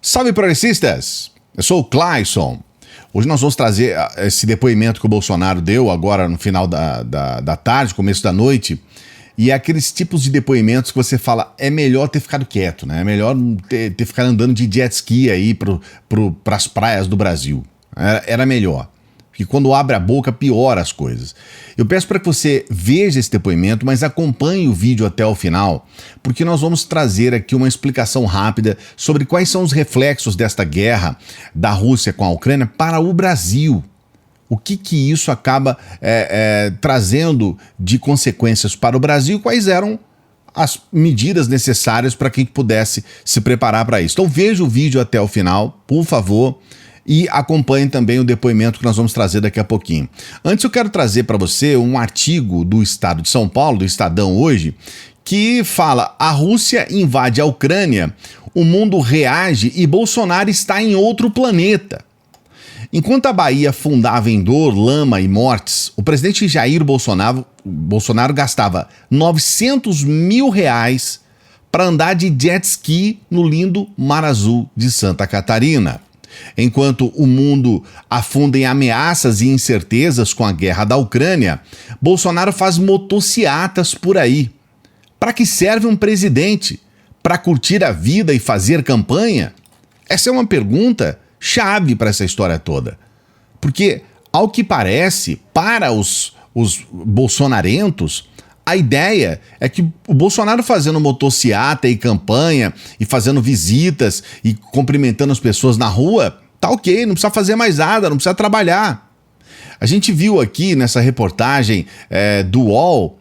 Salve progressistas! Eu sou o Clayson. Hoje nós vamos trazer esse depoimento que o Bolsonaro deu agora no final da tarde, começo da noite. E é aqueles tipos de depoimentos que você fala, é melhor ter ficado quieto, né? É melhor ter ficado andando de jet ski aí para as praias do Brasil. Era melhor. Porque quando abre a boca, piora as coisas. Eu peço para que você veja esse depoimento, mas acompanhe o vídeo até o final, porque nós vamos trazer aqui uma explicação rápida sobre quais são os reflexos desta guerra da Rússia com a Ucrânia para o Brasil. O que isso acaba trazendo de consequências para o Brasil e quais eram as medidas necessárias para que a gente pudesse se preparar para isso. Então veja o vídeo até o final, por favor. E acompanhe também o depoimento que nós vamos trazer daqui a pouquinho. Antes eu quero trazer para você um artigo do Estado de São Paulo, do Estadão hoje, que fala: a Rússia invade a Ucrânia, o mundo reage e Bolsonaro está em outro planeta. Enquanto a Bahia afundava em dor, lama e mortes, o presidente Jair Bolsonaro gastava R$900 mil para andar de jet ski no lindo Mar Azul de Santa Catarina. Enquanto o mundo afunda em ameaças e incertezas com a guerra da Ucrânia, Bolsonaro faz motociatas por aí. Para que serve um presidente? Para curtir a vida e fazer campanha? Essa é uma pergunta chave para essa história toda. Porque, ao que parece, para os bolsonarentos, a ideia é que o Bolsonaro fazendo motociata e campanha e fazendo visitas e cumprimentando as pessoas na rua, tá ok, não precisa fazer mais nada, não precisa trabalhar. A gente viu aqui nessa reportagem do UOL,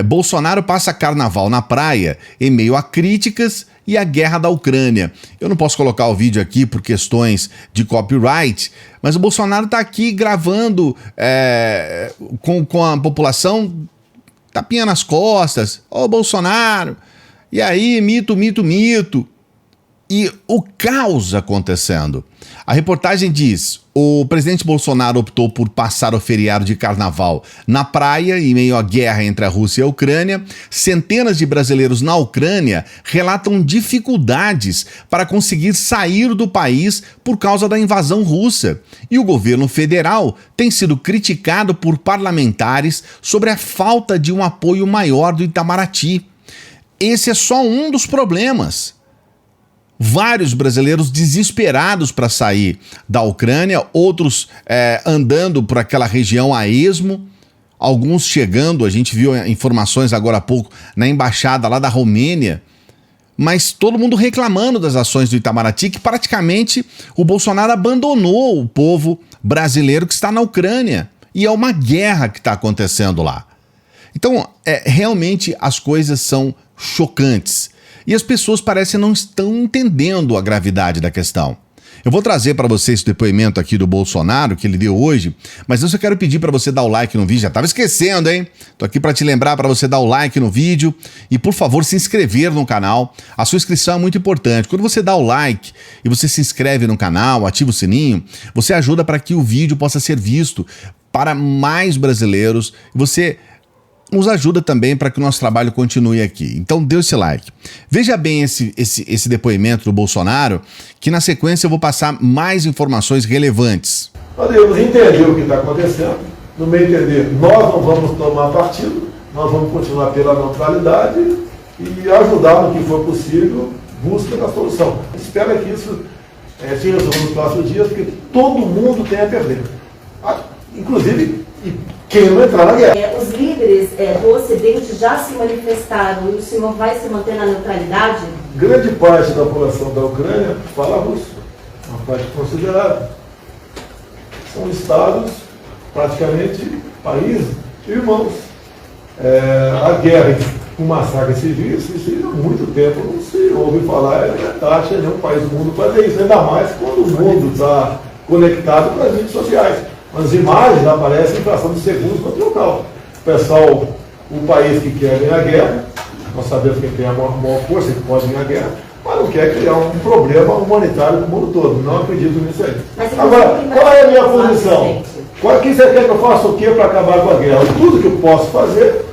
Bolsonaro passa carnaval na praia em meio a críticas e a guerra da Ucrânia. Eu não posso colocar o vídeo aqui por questões de copyright, mas o Bolsonaro tá aqui gravando com a população, tapinha nas costas, ô Bolsonaro, e aí, mito. E o caos acontecendo. A reportagem diz: o presidente Bolsonaro optou por passar o feriado de carnaval na praia em meio à guerra entre a Rússia e a Ucrânia. Centenas de brasileiros na Ucrânia relatam dificuldades para conseguir sair do país por causa da invasão russa. E o governo federal tem sido criticado por parlamentares sobre a falta de um apoio maior do Itamaraty. Esse é só um dos problemas. Vários brasileiros desesperados para sair da Ucrânia, outros andando por aquela região a esmo, alguns chegando, a gente viu informações agora há pouco na embaixada lá da Romênia, mas todo mundo reclamando das ações do Itamaraty, que praticamente o Bolsonaro abandonou o povo brasileiro que está na Ucrânia, e é uma guerra que está acontecendo lá. Então, realmente as coisas são chocantes. E as pessoas parecem não estão entendendo a gravidade da questão. Eu vou trazer para você esse depoimento aqui do Bolsonaro, que ele deu hoje, mas eu só quero pedir para você dar o like no vídeo. Já estava esquecendo, hein? Tô aqui para te lembrar para você dar o like no vídeo e, por favor, se inscrever no canal. A sua inscrição é muito importante. Quando você dá o like e você se inscreve no canal, ativa o sininho, você ajuda para que o vídeo possa ser visto para mais brasileiros. Você nos ajuda também para que o nosso trabalho continue aqui. Então dê esse like. Veja bem esse depoimento do Bolsonaro, que na sequência eu vou passar mais informações relevantes. Nós devemos entender o que está acontecendo, no meio entender, nós não vamos tomar partido, nós vamos continuar pela neutralidade e ajudar no que for possível, busca da solução. Espero que isso se resolva nos próximos dias, porque todo mundo tem a perder. Inclusive quem não entrar na guerra. Os líderes do Ocidente já se manifestaram e o senhor vai se manter na neutralidade? Grande parte da população da Ucrânia fala russo, uma parte considerável. São estados, praticamente países irmãos. A guerra com massacres civis, isso há muito tempo não se ouve falar, taxa nenhum país do mundo fazer isso, ainda mais quando o mundo está conectado com as redes sociais. As imagens aparecem em fração de segundos no local. O pessoal, o país que quer ganhar a guerra, nós sabemos quem tem a maior força que pode ganhar a guerra, mas não quer criar um problema humanitário no mundo todo. Não acredito nisso aí. Agora, qual é a minha posição? O que você quer que eu faça o quê para acabar com a guerra? Tudo que eu posso fazer,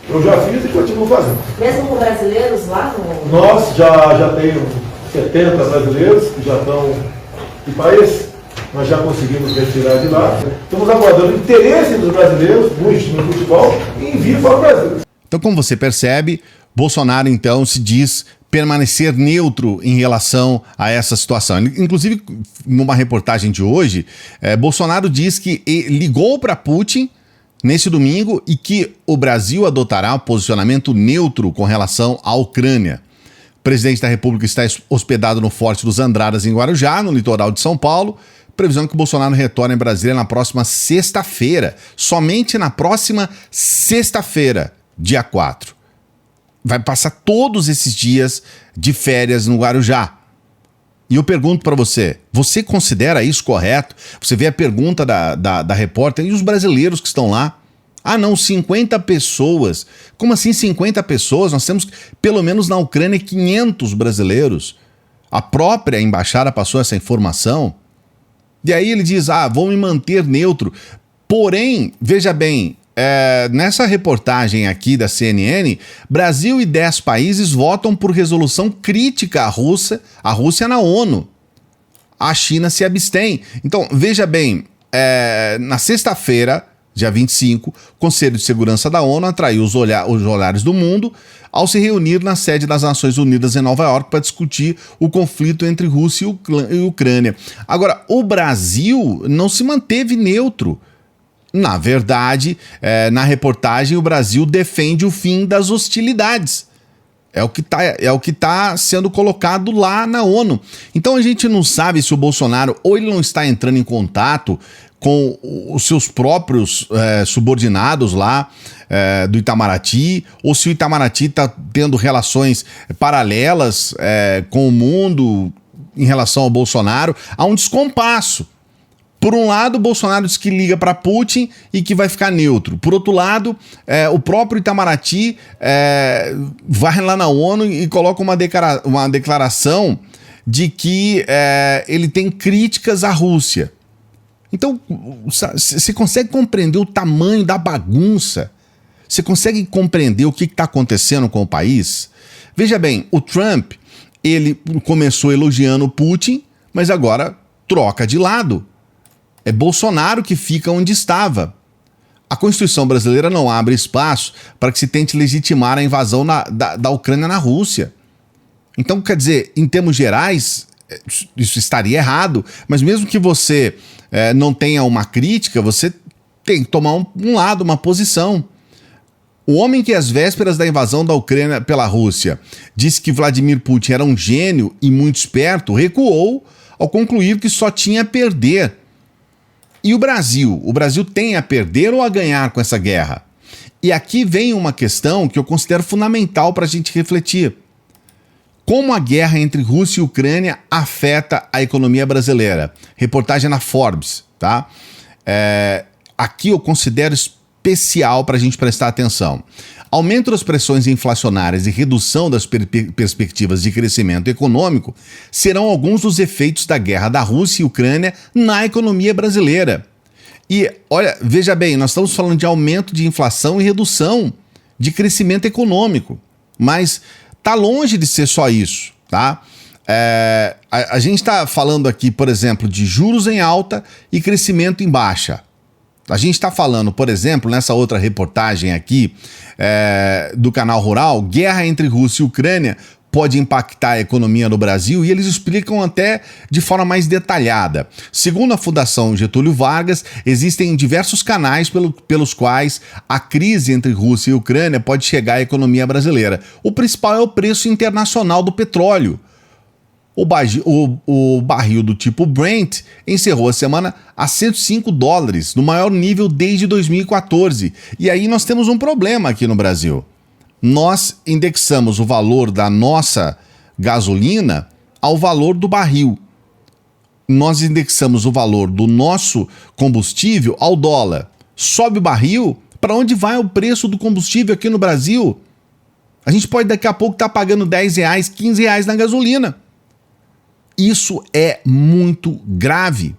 eu já fiz e continuo fazendo. Mesmo com brasileiros lá no... Nós já temos 70 brasileiros que já estão de país. Nós já conseguimos retirar de lá. Estamos aguardando o interesse dos brasileiros no futebol e envio para o Brasil. Então, como você percebe, Bolsonaro, então, se diz permanecer neutro em relação a essa situação. Inclusive, numa reportagem de hoje, Bolsonaro diz que ligou para Putin nesse domingo e que o Brasil adotará um posicionamento neutro com relação à Ucrânia. O presidente da República está hospedado no Forte dos Andradas, em Guarujá, no litoral de São Paulo. Previsão é que o Bolsonaro retorne em Brasília na próxima sexta-feira. Somente na próxima sexta-feira, dia 4. Vai passar todos esses dias de férias no Guarujá. E eu pergunto para você, você considera isso correto? Você vê a pergunta da repórter e os brasileiros que estão lá. Ah não, 50 pessoas. Como assim 50 pessoas? Nós temos, pelo menos na Ucrânia, 500 brasileiros. A própria embaixada passou essa informação. E aí ele diz, vou me manter neutro. Porém, veja bem, nessa reportagem aqui da CNN, Brasil e 10 países votam por resolução crítica à Rússia na ONU. A China se abstém. Então, veja bem, na sexta-feira, dia 25, o Conselho de Segurança da ONU atraiu os olhares do mundo ao se reunir na sede das Nações Unidas em Nova York para discutir o conflito entre Rússia e Ucrânia. Agora, o Brasil não se manteve neutro. Na verdade, na reportagem, o Brasil defende o fim das hostilidades. É o que tá sendo colocado lá na ONU. Então a gente não sabe se o Bolsonaro ou ele não está entrando em contato com os seus próprios subordinados lá do Itamaraty, ou se o Itamaraty está tendo relações paralelas com o mundo em relação ao Bolsonaro. Há um descompasso. Por um lado, o Bolsonaro diz que liga para Putin e que vai ficar neutro. Por outro lado, o próprio Itamaraty vai lá na ONU e coloca uma declaração de que ele tem críticas à Rússia. Então, você consegue compreender o tamanho da bagunça? Você consegue compreender o que está acontecendo com o país? Veja bem, o Trump, ele começou elogiando o Putin, mas agora troca de lado. É Bolsonaro que fica onde estava. A Constituição brasileira não abre espaço para que se tente legitimar a invasão da Ucrânia na Rússia. Então, quer dizer, em termos gerais, isso estaria errado, mas mesmo que você não tenha uma crítica, você tem que tomar um lado, uma posição. O homem que às vésperas da invasão da Ucrânia pela Rússia disse que Vladimir Putin era um gênio e muito esperto, recuou ao concluir que só tinha a perder. E o Brasil tem a perder ou a ganhar com essa guerra? E aqui vem uma questão que eu considero fundamental para a gente refletir. Como a guerra entre Rússia e Ucrânia afeta a economia brasileira? Reportagem na Forbes, tá? Aqui eu considero especial para a gente prestar atenção. Aumento das pressões inflacionárias e redução das perspectivas de crescimento econômico serão alguns dos efeitos da guerra da Rússia e Ucrânia na economia brasileira. E, olha, veja bem, nós estamos falando de aumento de inflação e redução de crescimento econômico, mas está longe de ser só isso, tá? A gente está falando aqui, por exemplo, de juros em alta e crescimento em baixa. A gente está falando, por exemplo, nessa outra reportagem aqui do Canal Rural, guerra entre Rússia e Ucrânia pode impactar a economia no Brasil, e eles explicam até de forma mais detalhada. Segundo a Fundação Getúlio Vargas, existem diversos canais pelos quais a crise entre Rússia e Ucrânia pode chegar à economia brasileira. O principal é o preço internacional do petróleo. O barril do tipo Brent encerrou a semana a $105, no maior nível desde 2014. E aí nós temos um problema aqui no Brasil. Nós indexamos o valor da nossa gasolina ao valor do barril. Nós indexamos o valor do nosso combustível ao dólar. Sobe o barril, para onde vai o preço do combustível aqui no Brasil? A gente pode daqui a pouco estar pagando R$10, R$15 na gasolina. Isso é muito grave.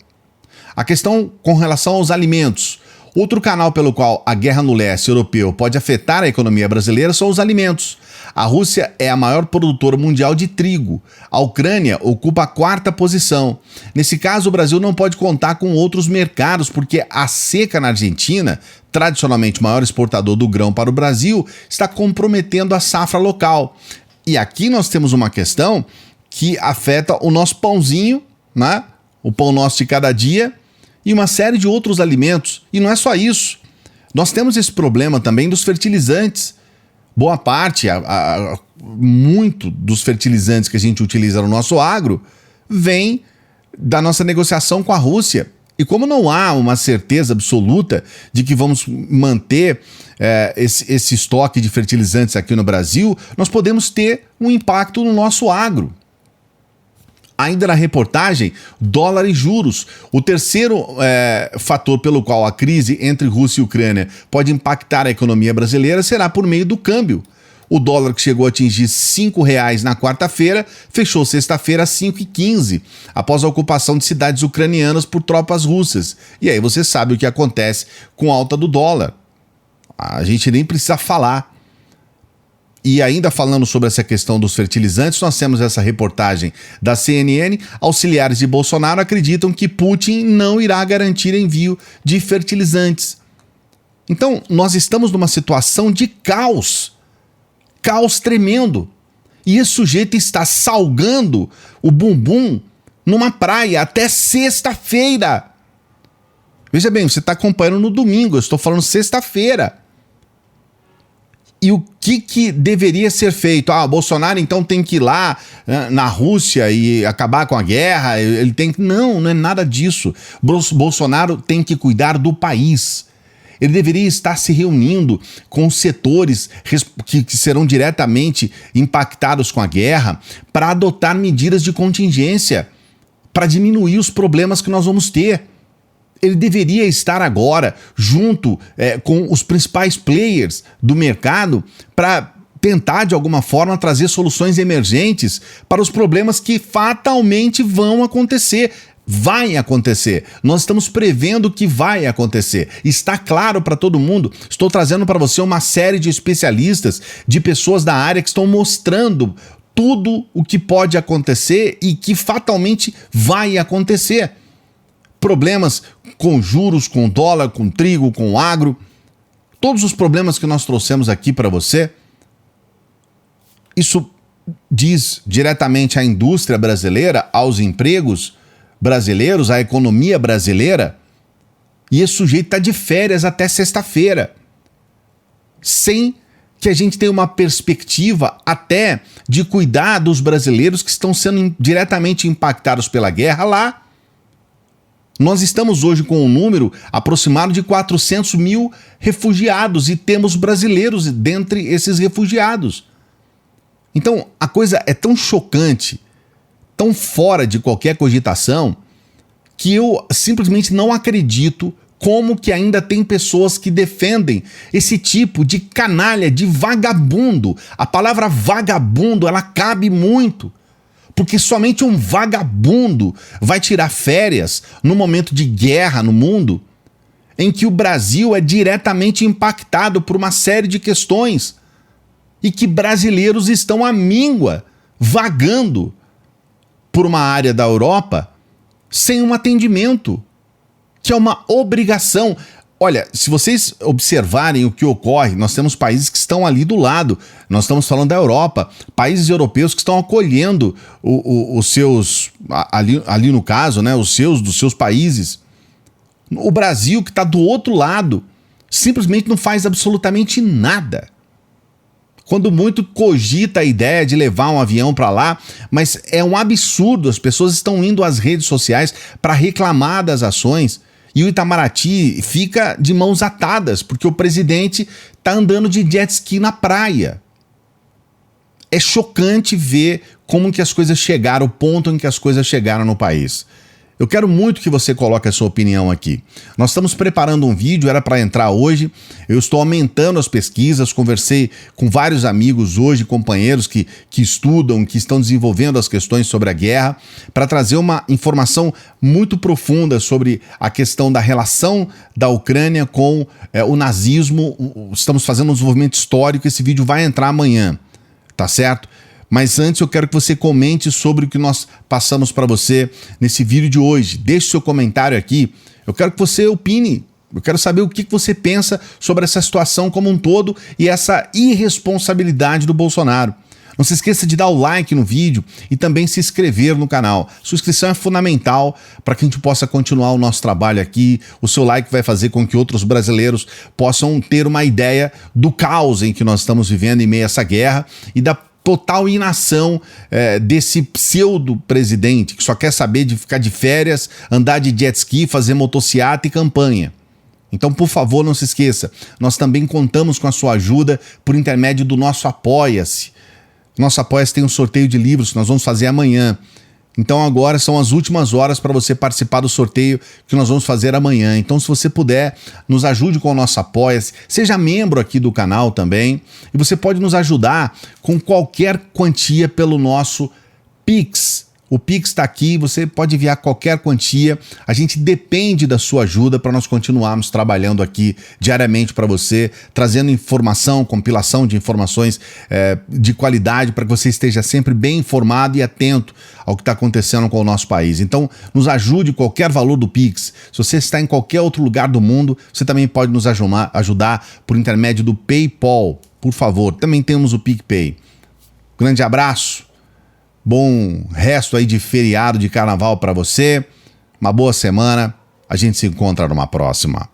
A questão com relação aos alimentos. Outro canal pelo qual a guerra no leste europeu pode afetar a economia brasileira são os alimentos. A Rússia é a maior produtora mundial de trigo. A Ucrânia ocupa a 4ª posição. Nesse caso, o Brasil não pode contar com outros mercados, porque a seca na Argentina, tradicionalmente o maior exportador do grão para o Brasil, está comprometendo a safra local. E aqui nós temos uma questão que afeta o nosso pãozinho, né? O pão nosso de cada dia, e uma série de outros alimentos. E não é só isso. Nós temos esse problema também dos fertilizantes. Boa parte, muito dos fertilizantes que a gente utiliza no nosso agro vem da nossa negociação com a Rússia. E como não há uma certeza absoluta de que vamos manter esse estoque de fertilizantes aqui no Brasil, nós podemos ter um impacto no nosso agro. Ainda na reportagem, dólar e juros. O terceiro fator pelo qual a crise entre Rússia e Ucrânia pode impactar a economia brasileira será por meio do câmbio. O dólar, que chegou a atingir R$ 5,00 na quarta-feira, fechou sexta-feira a 5,15, após a ocupação de cidades ucranianas por tropas russas. E aí você sabe o que acontece com a alta do dólar. A gente nem precisa falar. E ainda falando sobre essa questão dos fertilizantes, nós temos essa reportagem da CNN. Auxiliares de Bolsonaro acreditam que Putin não irá garantir envio de fertilizantes. Então, nós estamos numa situação de caos. Caos tremendo. E esse sujeito está salgando o bumbum numa praia até sexta-feira. Veja bem, você está acompanhando no domingo, eu estou falando sexta-feira. E o que deveria ser feito? Bolsonaro então tem que ir lá na Rússia e acabar com a guerra? Ele tem que... Não é nada disso. Bolsonaro tem que cuidar do país. Ele deveria estar se reunindo com setores que serão diretamente impactados com a guerra para adotar medidas de contingência, para diminuir os problemas que nós vamos ter. Ele deveria estar agora junto com os principais players do mercado para tentar, de alguma forma, trazer soluções emergentes para os problemas que fatalmente vão acontecer. Vai acontecer. Nós estamos prevendo que vai acontecer. Está claro para todo mundo. Estou trazendo para você uma série de especialistas, de pessoas da área que estão mostrando tudo o que pode acontecer e que fatalmente vai acontecer. Problemas com juros, com dólar, com trigo, com agro, todos os problemas que nós trouxemos aqui para você, isso diz diretamente à indústria brasileira, aos empregos brasileiros, à economia brasileira, e esse sujeito está de férias até sexta-feira, sem que a gente tenha uma perspectiva até de cuidar dos brasileiros que estão sendo diretamente impactados pela guerra lá. Nós estamos hoje com um número aproximado de 400 mil refugiados e temos brasileiros dentre esses refugiados. Então, a coisa é tão chocante, tão fora de qualquer cogitação, que eu simplesmente não acredito como que ainda tem pessoas que defendem esse tipo de canalha, de vagabundo. A palavra vagabundo, ela cabe muito. Porque somente um vagabundo vai tirar férias no momento de guerra no mundo, em que o Brasil é diretamente impactado por uma série de questões e que brasileiros estão à míngua, vagando por uma área da Europa sem um atendimento, que é uma obrigação. Olha, se vocês observarem o que ocorre, nós temos países que estão ali do lado, nós estamos falando da Europa, países europeus que estão acolhendo os seus, ali no caso, né, dos seus países. O Brasil, que está do outro lado, simplesmente não faz absolutamente nada. Quando muito cogita a ideia de levar um avião para lá, mas é um absurdo, as pessoas estão indo às redes sociais para reclamar das ações. E o Itamaraty fica de mãos atadas, porque o presidente está andando de jet ski na praia. É chocante ver como que as coisas chegaram, o ponto em que as coisas chegaram no país. Eu quero muito que você coloque a sua opinião aqui. Nós estamos preparando um vídeo, era para entrar hoje. Eu estou aumentando as pesquisas, conversei com vários amigos hoje, companheiros que estudam, que estão desenvolvendo as questões sobre a guerra, para trazer uma informação muito profunda sobre a questão da relação da Ucrânia com o nazismo. Estamos fazendo um desenvolvimento histórico, esse vídeo vai entrar amanhã. tá certo? Mas antes eu quero que você comente sobre o que nós passamos para você nesse vídeo de hoje. Deixe seu comentário aqui. Eu quero que você opine. Eu quero saber o que você pensa sobre essa situação como um todo e essa irresponsabilidade do Bolsonaro. Não se esqueça de dar o like no vídeo e também se inscrever no canal. Sua inscrição é fundamental para que a gente possa continuar o nosso trabalho aqui. O seu like vai fazer com que outros brasileiros possam ter uma ideia do caos em que nós estamos vivendo em meio a essa guerra e da total inação desse pseudo-presidente que só quer saber de ficar de férias, andar de jet ski, fazer motociata e campanha. Então, por favor, não se esqueça, nós também contamos com a sua ajuda por intermédio do nosso Apoia-se. Nosso Apoia-se tem um sorteio de livros que nós vamos fazer amanhã. Então agora são as últimas horas para você participar do sorteio que nós vamos fazer amanhã. Então, se você puder, nos ajude com o nosso Apoia-se, seja membro aqui do canal também, e você pode nos ajudar com qualquer quantia pelo nosso Pix. O Pix está aqui, você pode enviar qualquer quantia, a gente depende da sua ajuda para nós continuarmos trabalhando aqui diariamente para você, trazendo informação, compilação de informações de qualidade para que você esteja sempre bem informado e atento ao que está acontecendo com o nosso país. Então, nos ajude qualquer valor do Pix. Se você está em qualquer outro lugar do mundo, você também pode nos ajudar por intermédio do PayPal, por favor. Também temos o PicPay. Grande abraço. Bom resto aí de feriado de carnaval para você. Uma boa semana. A gente se encontra numa próxima.